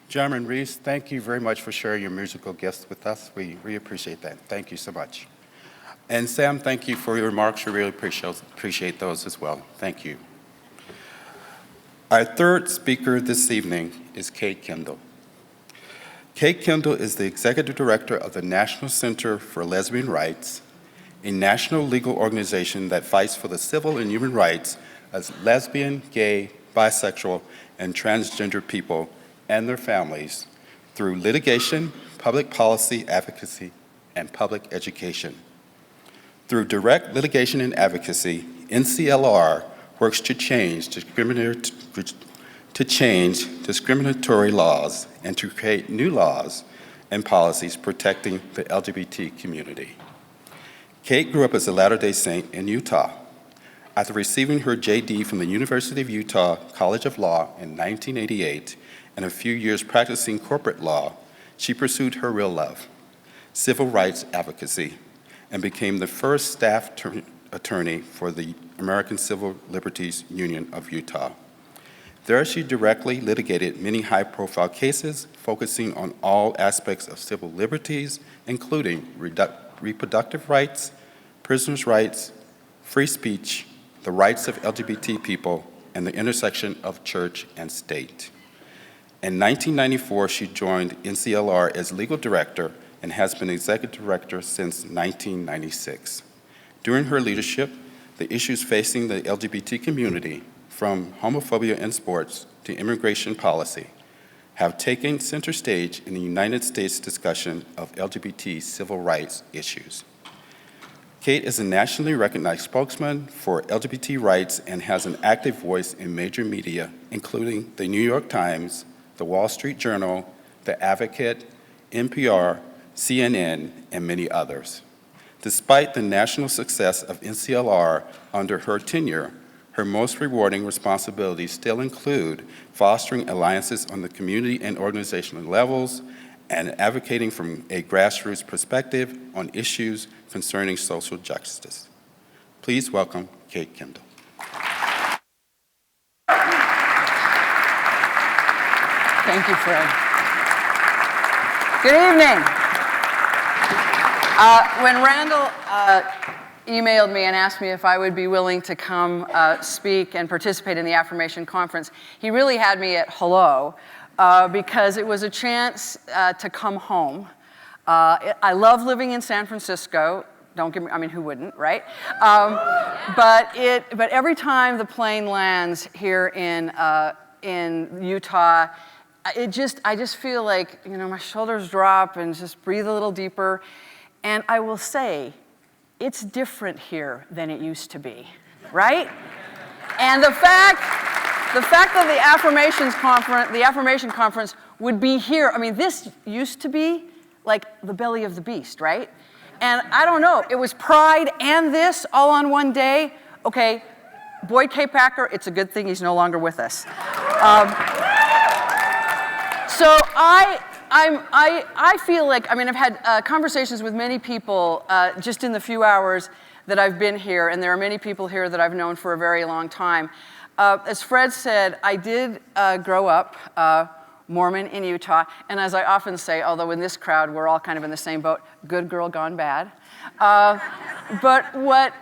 Jeremy and Reese, thank you very much for sharing your musical gifts with us. We really appreciate that. Thank you so much. And Sam, thank you for your remarks. We really appreciate those as well. Thank you. Our third speaker this evening is Kate Kendell. Kate Kendell is the Executive Director of the National Center for Lesbian Rights, a national legal organization that fights for the civil and human rights of lesbian, gay, bisexual, and transgender people and their families through litigation, public policy advocacy, and public education. Through direct litigation and advocacy, NCLR works to change discriminatory laws and to create new laws and policies protecting the LGBT community. Kate grew up as a Latter-day Saint in Utah. After receiving her JD from the University of Utah College of Law in 1988 and a few years practicing corporate law, she pursued her real love, civil rights advocacy, and became the first staff attorney for the American Civil Liberties Union of Utah. There she directly litigated many high-profile cases focusing on all aspects of civil liberties, including reproductive rights, prisoners' rights, free speech, the rights of LGBT people, and the intersection of church and state. In 1994, she joined NCLR as legal director and has been executive director since 1996. During her leadership, the issues facing the LGBT community, from homophobia in sports to immigration policy, have taken center stage in the United States discussion of LGBT civil rights issues. Kate is a nationally recognized spokesman for LGBT rights and has an active voice in major media, including the New York Times, the Wall Street Journal, The Advocate, NPR, CNN, and many others. Despite the national success of NCLR under her tenure, her most rewarding responsibilities still include fostering alliances on the community and organizational levels and advocating from a grassroots perspective on issues concerning social justice. Please welcome Kate Kendell. Thank you, Fred. Good evening. When Randall emailed me and asked me if I would be willing to come speak and participate in the Affirmation conference, he really had me at hello because it was a chance to come home. I love living in San Francisco. Don't get me, I mean, who wouldn't, right? But every time the plane lands here in Utah, I just feel like, my shoulders drop and just breathe a little deeper. And I will say, it's different here than it used to be, right? And the fact that the Affirmation conference would be here, I mean, this used to be like the belly of the beast, right? And I don't know, it was Pride and this all on one day. Okay, Boyd K. Packer, it's a good thing he's no longer with us. So I feel like, I've had conversations with many people just in the few hours that I've been here, and there are many people here that I've known for a very long time. As Fred said, I did grow up Mormon in Utah, and as I often say, although in this crowd we're all kind of in the same boat, good girl gone bad. But what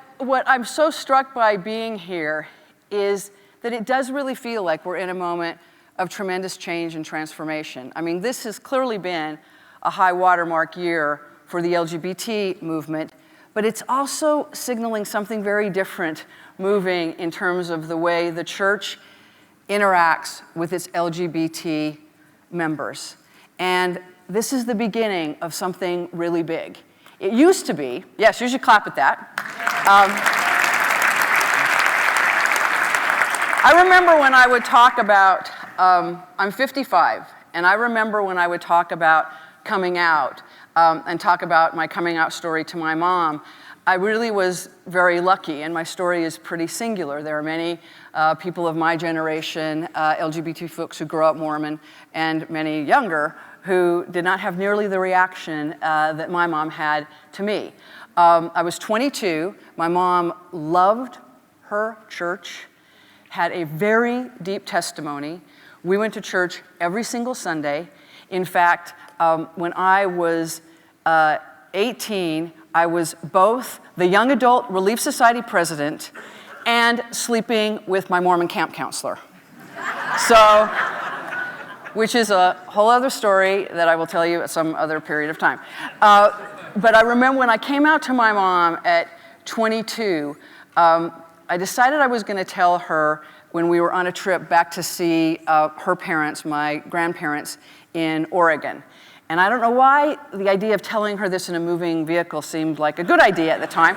I'm so struck by being here is that it does really feel like we're in a moment of tremendous change and transformation. I mean, this has clearly been a high watermark year for the LGBT movement, but it's also signaling something very different moving in terms of the way the church interacts with its LGBT members. And this is the beginning of something really big. It used to be, yes, you should clap at that. I remember when I would talk about, I'm 55, and I remember when I would talk about coming out and talk about my coming out story to my mom, I really was very lucky, and my story is pretty singular. There are many people of my generation, LGBT folks who grew up Mormon, and many younger who did not have nearly the reaction that my mom had to me. I was 22. My mom loved her church, had a very deep testimony. We went to church every single Sunday. In fact, when I was 18, I was both the Young Adult Relief Society president and sleeping with my Mormon camp counselor. So, which is a whole other story that I will tell you at some other period of time. But I remember when I came out to my mom at 22, I decided I was going to tell her when we were on a trip back to see her parents, my grandparents, in Oregon. And I don't know why the idea of telling her this in a moving vehicle seemed like a good idea at the time,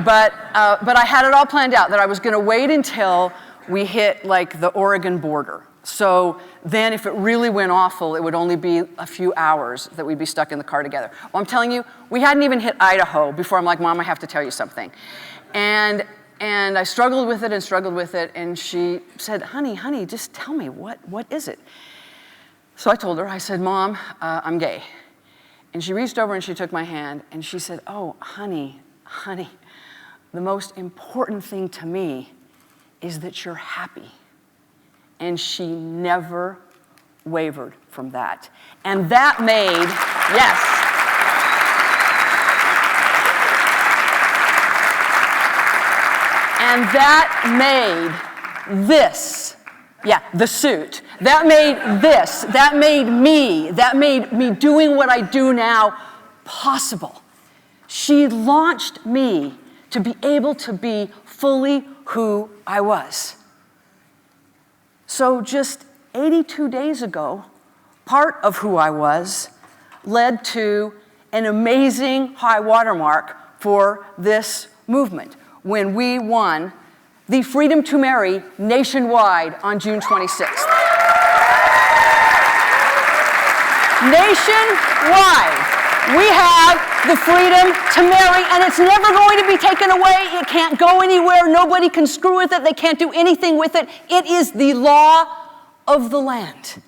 but I had it all planned out that I was going to wait until we hit like the Oregon border. So then if it really went awful, it would only be a few hours that we'd be stuck in the car together. Well, I'm telling you, we hadn't even hit Idaho before I'm like, Mom, I have to tell you something. And I struggled with it, and she said, honey, just tell me, what is it? So I told her, I said, Mom, I'm gay. And she reached over and she took my hand, and she said, oh, honey, the most important thing to me is that you're happy. And she never wavered from that. And that made, yes. And that made this, the suit. That made this, that made me doing what I do now possible. She launched me to be able to be fully who I was. So just 82 days ago, part of who I was led to an amazing high watermark for this movement when we won the freedom to marry nationwide on June 26th. Nationwide, we have the freedom to marry, and it's never going to be taken away. It can't go anywhere. Nobody can screw with it. They can't do anything with it. It is the law of the land.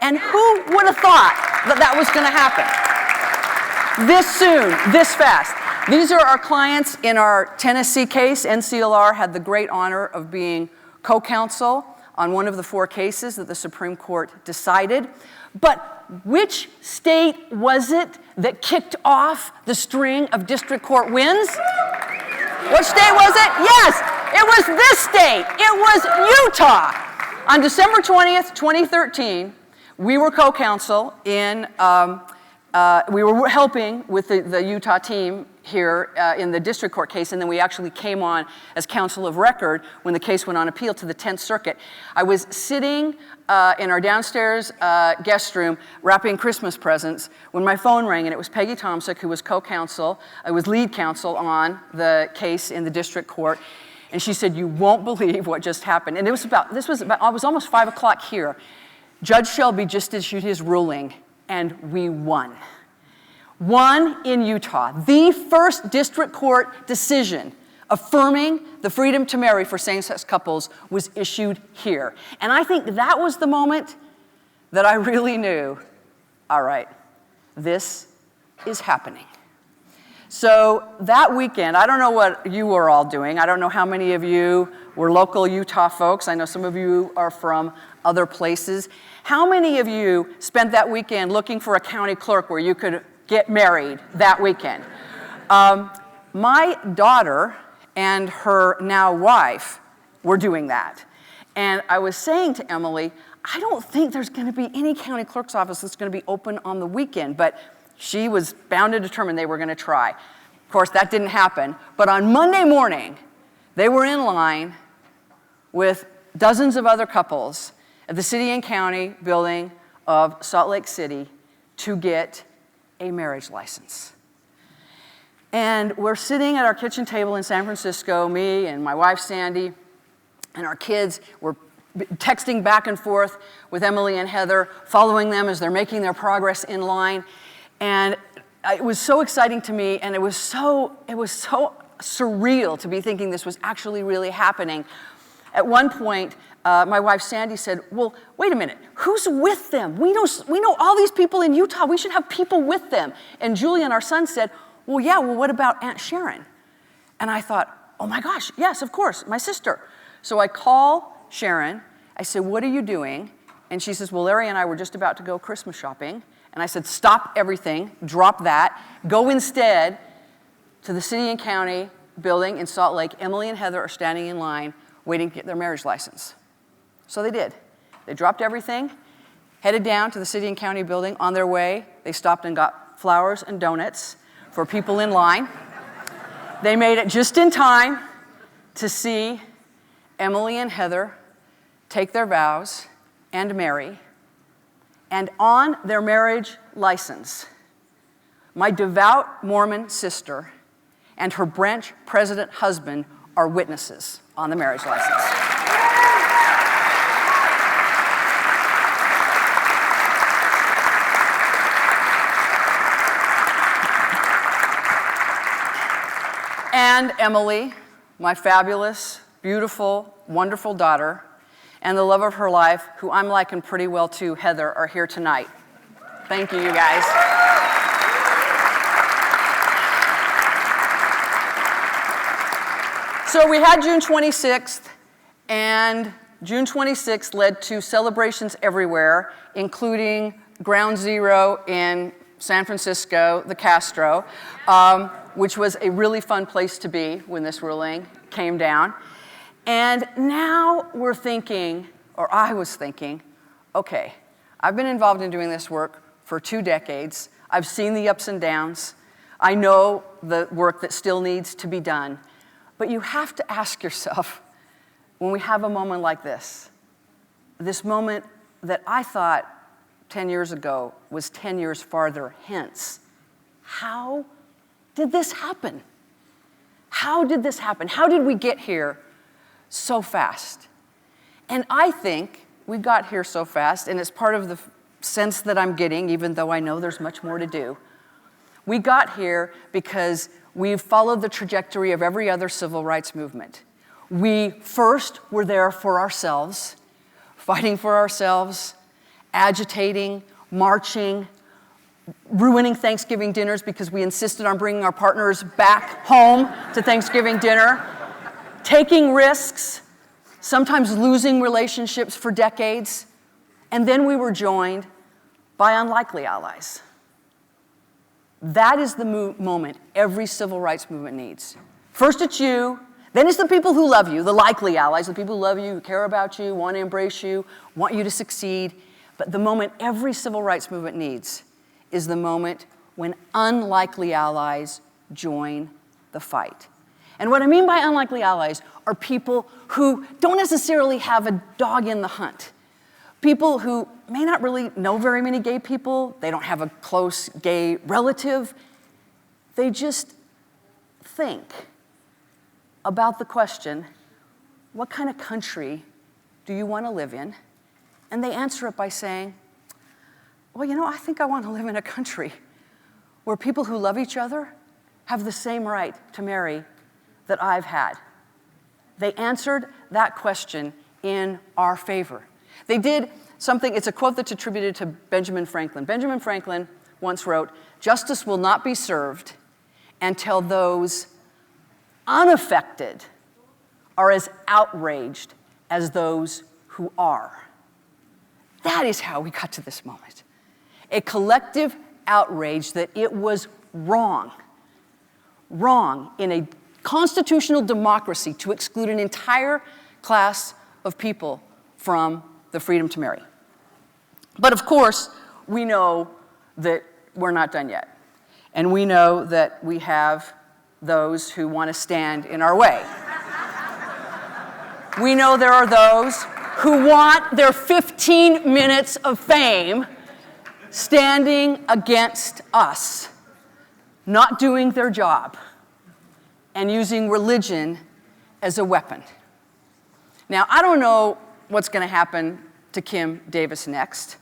And who would have thought that that was going to happen? This soon, this fast. These are our clients in our Tennessee case. NCLR had the great honor of being co-counsel on one of the 4 cases that the Supreme Court decided. But which state was it that kicked off the string of district court wins? What state was it? Yes, it was this state. It was Utah. On December 20th, 2013, we were co-counsel in, we were helping with the Utah team here in the district court case, and then we actually came on as counsel of record when the case went on appeal to the 10th Circuit. I was sitting in our downstairs guest room wrapping Christmas presents when my phone rang, and it was Peggy Tomsic, who was co-counsel, was lead counsel on the case in the district court, and she said, "You won't believe what just happened." And it was almost 5 o'clock here. Judge Shelby just issued his ruling, and we won. Won in Utah. The first district court decision affirming the freedom to marry for same-sex couples was issued here. And I think that was the moment that I really knew, all right, this is happening. So that weekend, I don't know what you were all doing. I don't know how many of you were local Utah folks. I know some of you are from other places. How many of you spent that weekend looking for a county clerk where you could get married that weekend? My daughter and her now wife were doing that. And I was saying to Emily, I don't think there's going to be any county clerk's office that's going to be open on the weekend, but she was bound and determined they were going to try. Of course, that didn't happen. But on Monday morning, they were in line with dozens of other couples at the city and county building of Salt Lake City to get a marriage license. And we're sitting at our kitchen table in San Francisco, me and my wife Sandy, and our kids were texting back and forth with Emily and Heather, following them as they're making their progress in line. And it was so exciting to me, and it was so surreal to be thinking this was actually really happening. At one point, my wife Sandy said, well, wait a minute, who's with them? We know all these people in Utah. We should have people with them. And Julian, our son, said, well, yeah, well, what about Aunt Sharon? And I thought, oh my gosh, yes, of course, my sister. So I call Sharon. I said, what are you doing? And she says, well, Larry and I were just about to go Christmas shopping. And I said, stop everything, drop that, go instead to the city and county building in Salt Lake. Emily and Heather are standing in line waiting to get their marriage license. So they did. They dropped everything, headed down to the city and county building. On their way, they stopped and got flowers and donuts for people in line. They made it just in time to see Emily and Heather take their vows and marry. And on their marriage license, my devout Mormon sister and her branch president husband are witnesses on the marriage license. And Emily, my fabulous, beautiful, wonderful daughter, and the love of her life, who I'm liking pretty well too, Heather, are here tonight. Thank you, you guys. So we had June 26th, and June 26th led to celebrations everywhere, including Ground Zero in San Francisco, the Castro, which was a really fun place to be when this ruling came down. And now we're thinking, or I was thinking, okay, I've been involved in doing this work for 2 decades. I've seen the ups and downs. I know the work that still needs to be done. But you have to ask yourself, when we have a moment like this moment that I thought 10 years ago was 10 years farther hence, how did this happen? How did this happen? How did we get here so fast? And I think we got here so fast, and it's part of the sense that I'm getting, even though I know there's much more to do. We got here because we've followed the trajectory of every other civil rights movement. We first were there for ourselves, fighting for ourselves, agitating, marching, ruining Thanksgiving dinners because we insisted on bringing our partners back home to Thanksgiving dinner, taking risks, sometimes losing relationships for decades, and then we were joined by unlikely allies. That is the moment every civil rights movement needs. First it's you, then it's the people who love you, the likely allies, the people who love you, who care about you, want to embrace you, want you to succeed. But the moment every civil rights movement needs is the moment when unlikely allies join the fight. And what I mean by unlikely allies are people who don't necessarily have a dog in the hunt. People who may not really know very many gay people, they don't have a close gay relative, they just think about the question, what kind of country do you want to live in? And they answer it by saying, well, you know, I think I want to live in a country where people who love each other have the same right to marry that I've had. They answered that question in our favor. They did something, it's a quote that's attributed to Benjamin Franklin. Benjamin Franklin once wrote, "Justice will not be served until those unaffected are as outraged as those who are." That is how we got to this moment. A collective outrage that it was wrong in a constitutional democracy to exclude an entire class of people from the freedom to marry. But of course, we know that we're not done yet. And we know that we have those who want to stand in our way. We know there are those who want their 15 minutes of fame standing against us, not doing their job, and using religion as a weapon. Now, I don't know what's going to happen to Kim Davis next,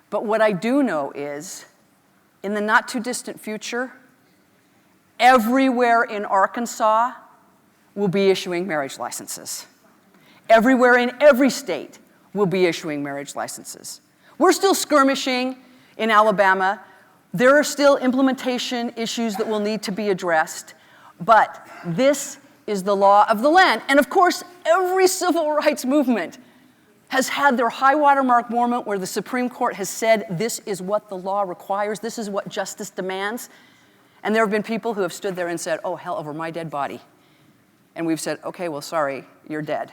but what I do know is, in the not too distant future, everywhere in Arkansas will be issuing marriage licenses. Everywhere in every state will be issuing marriage licenses. We're still skirmishing in Alabama. There are still implementation issues that will need to be addressed, but this is the law of the land. And of course, every civil rights movement has had their high watermark moment where the Supreme Court has said this is what the law requires, this is what justice demands. And there have been people who have stood there and said, oh, hell, over my dead body. And we've said, okay, well, sorry, you're dead.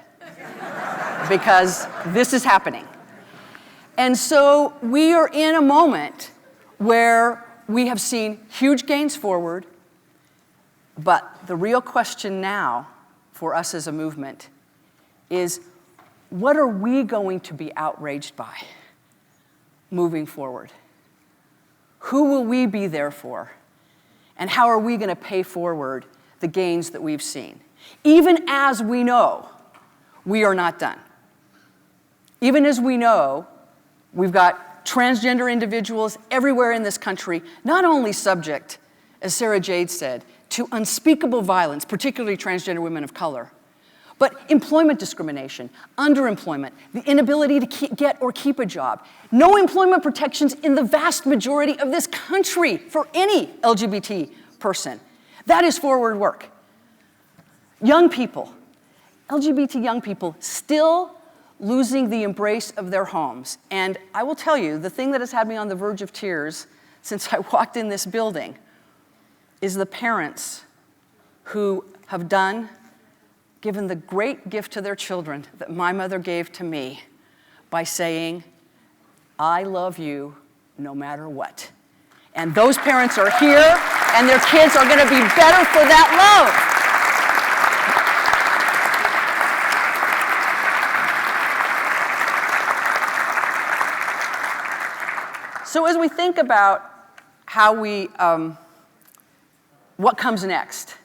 Because this is happening. And so we are in a moment where we have seen huge gains forward, but the real question now for us as a movement is, what are we going to be outraged by moving forward? Who will we be there for? And how are we going to pay forward the gains that we've seen? Even as we know we are not done. Even as we know we've got transgender individuals everywhere in this country, not only subject, as Sarah Jade said, to unspeakable violence, particularly transgender women of color, but employment discrimination, underemployment, the inability to get or keep a job, no employment protections in the vast majority of this country for any LGBT person. That is forward work. Young people, LGBT young people, still losing the embrace of their homes. And I will tell you, the thing that has had me on the verge of tears since I walked in this building is the parents who have given the great gift to their children that my mother gave to me by saying, I love you no matter what. And those parents are here, and their kids are going to be better for that love. So as we think about how what comes next,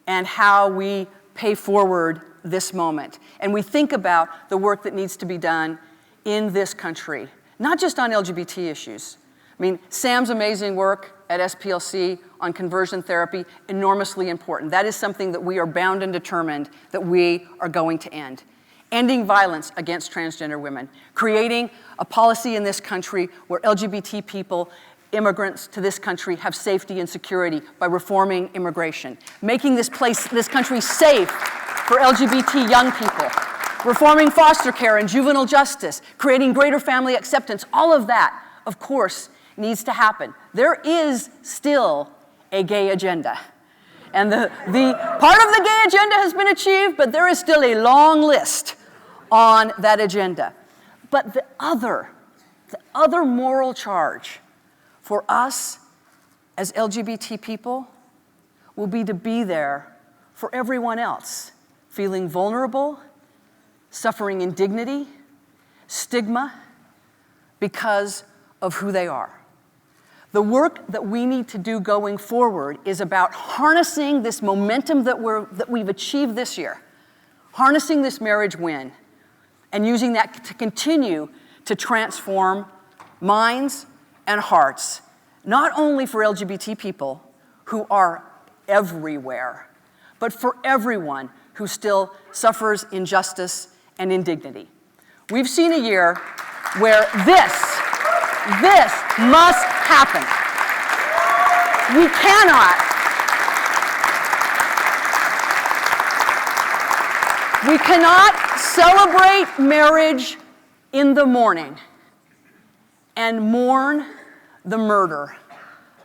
and how we pay forward this moment, and we think about the work that needs to be done in this country, not just on LGBT issues. I mean, Sam's amazing work at SPLC on conversion therapy, enormously important. That is something that we are bound and determined that we are going to end. Ending violence against transgender women, creating a policy in this country where LGBT people, immigrants to this country, have safety and security by reforming immigration, making this country safe for LGBT young people, reforming foster care and juvenile justice, creating greater family acceptance. All of that, of course, needs to happen. There is still a gay agenda. And the part of the gay agenda has been achieved, but there is still a long list on that agenda. But the other moral charge for us as LGBT people will be to be there for everyone else, feeling vulnerable, suffering indignity, stigma, because of who they are. The work that we need to do going forward is about harnessing this momentum that we've achieved this year, harnessing this marriage win, and using that to continue to transform minds and hearts, not only for LGBT people who are everywhere, but for everyone who still suffers injustice and indignity. We've seen a year where this must happen. We cannot celebrate marriage in the morning and mourn the murder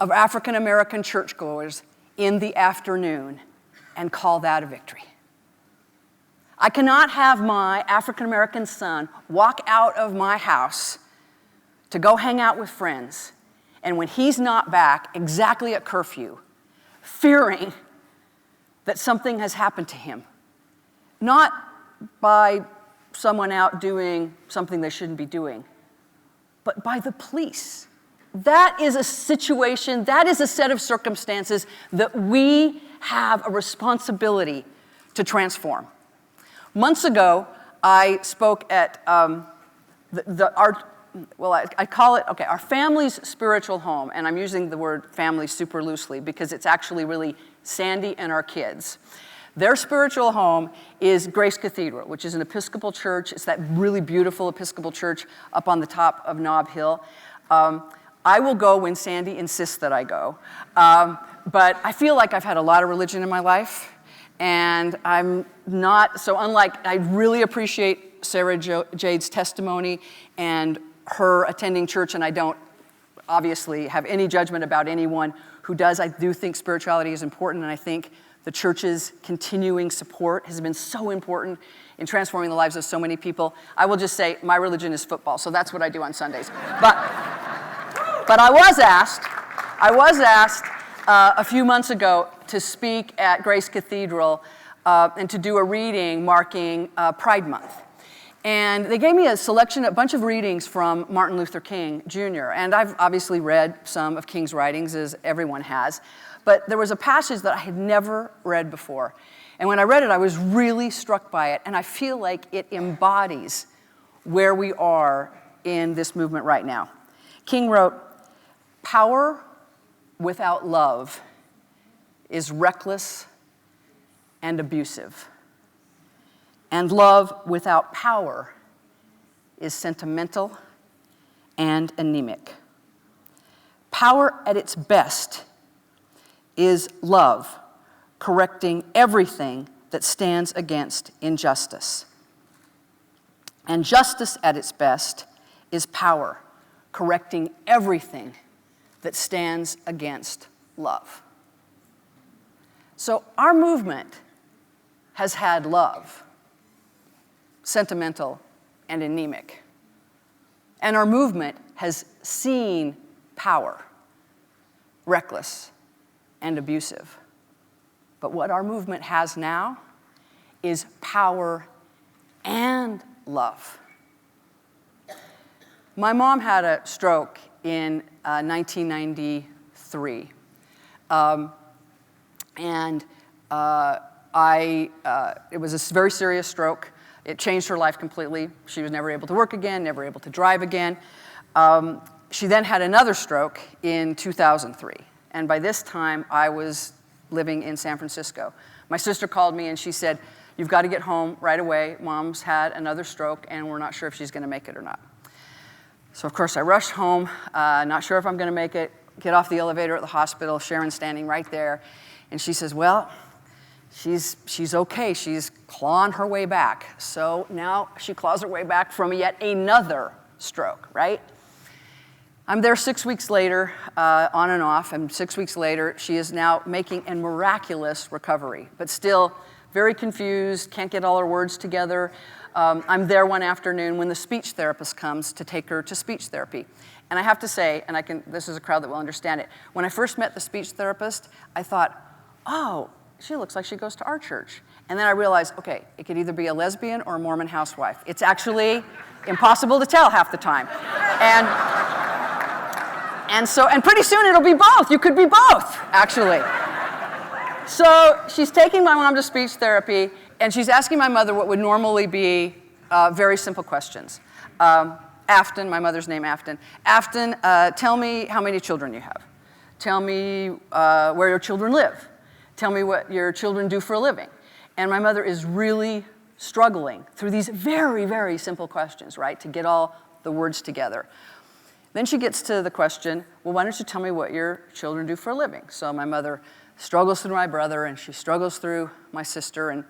of African American churchgoers in the afternoon and call that a victory. I cannot have my African American son walk out of my house to go hang out with friends, and when he's not back exactly at curfew, fearing that something has happened to him. Not by someone out doing something they shouldn't be doing, but by the police. That is a situation, that is a set of circumstances that we have a responsibility to transform. Months ago, I spoke at our family's spiritual home, and I'm using the word family super loosely because it's actually really Sandy and our kids. Their spiritual home is Grace Cathedral, which is an Episcopal church. It's that really beautiful Episcopal church up on the top of Nob Hill. I will go when Sandy insists that I go. But I feel like I've had a lot of religion in my life, and I'm not, so unlike, I really appreciate Sarah Jade's testimony and her attending church, and I don't obviously have any judgment about anyone who does. I do think spirituality is important, and I think the church's continuing support has been so important in transforming the lives of so many people. I will just say my religion is football, so that's what I do on Sundays. But I was asked a few months ago to speak at Grace Cathedral and to do a reading marking Pride Month. And they gave me a bunch of readings from Martin Luther King Jr. And I've obviously read some of King's writings, as everyone has. But there was a passage that I had never read before. And when I read it, I was really struck by it. And I feel like it embodies where we are in this movement right now. King wrote, "Power without love is reckless and abusive. And love without power is sentimental and anemic. Power at its best is love, correcting everything that stands against injustice. And justice at its best is power, correcting everything that stands against love." So our movement has had love, sentimental and anemic. And our movement has seen power, reckless and abusive. But what our movement has now is power and love. My mom had a stroke in 1993. It was a very serious stroke. It changed her life completely. She was never able to work again, never able to drive again. She then had another stroke in 2003. And by this time, I was living in San Francisco. My sister called me and she said, "You've got to get home right away. Mom's had another stroke and we're not sure if she's going to make it or not." So of course I rushed home, not sure if I'm going to make it, get off the elevator at the hospital, Sharon's standing right there. And she says, "Well, she's okay. She's clawing her way back." So now she claws her way back from yet another stroke, right? I'm there 6 weeks later, on and off, and 6 weeks later, she is now making a miraculous recovery, but still very confused, can't get all her words together. I'm there one afternoon when the speech therapist comes to take her to speech therapy. And I have to say, and this is a crowd that will understand it, when I first met the speech therapist, I thought, oh, she looks like she goes to our church. And then I realized, okay, it could either be a lesbian or a Mormon housewife. It's actually impossible to tell half the time. And pretty soon it'll be both. You could be both, actually. So she's taking my mom to speech therapy, and she's asking my mother what would normally be very simple questions. Afton, my mother's name Afton. Afton, tell me how many children you have. Tell me where your children live. Tell me what your children do for a living. And my mother is really struggling through these very, very simple questions, right, to get all the words together. Then she gets to the question, well, why don't you tell me what your children do for a living? So my mother struggles through my brother, and she struggles through my sister, and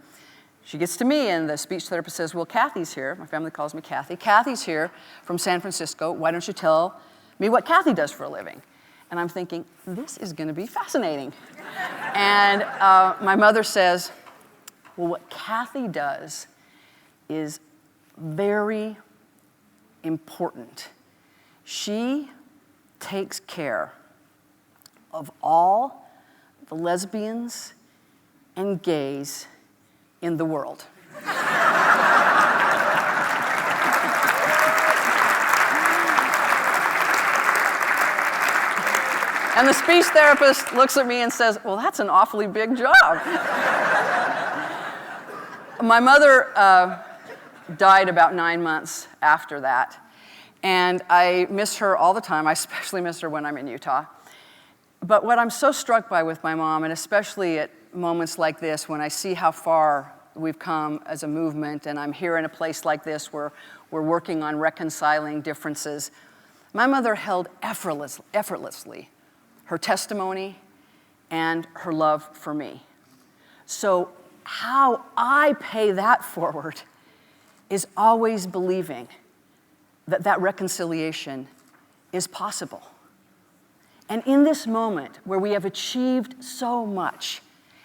she gets to me, and the speech therapist says, well, Kathy's here. My family calls me Kathy. Kathy's here from San Francisco. Why don't you tell me what Kathy does for a living? And I'm thinking, this is going to be fascinating. And my mother says, well, what Kathy does is very important. She takes care of all the lesbians and gays in the world. And the speech therapist looks at me and says, well, that's an awfully big job. My mother died about 9 months after that. And I miss her all the time. I especially miss her when I'm in Utah. But what I'm so struck by with my mom, and especially at moments like this, when I see how far we've come as a movement, and I'm here in a place like this where we're working on reconciling differences, my mother held effortlessly her testimony and her love for me. So how I pay that forward is always believing that that reconciliation is possible. And in this moment where we have achieved so much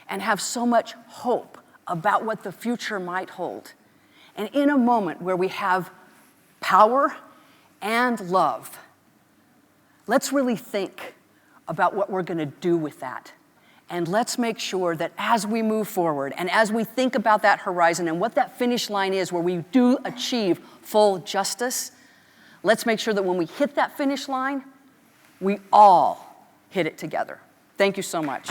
and have so much hope about what the future might hold, and in a moment where we have power and love, let's really think about what we're going to do with that. And let's make sure that as we move forward and as we think about that horizon and what that finish line is where we do achieve full justice, let's make sure that when we hit that finish line, we all hit it together. Thank you so much.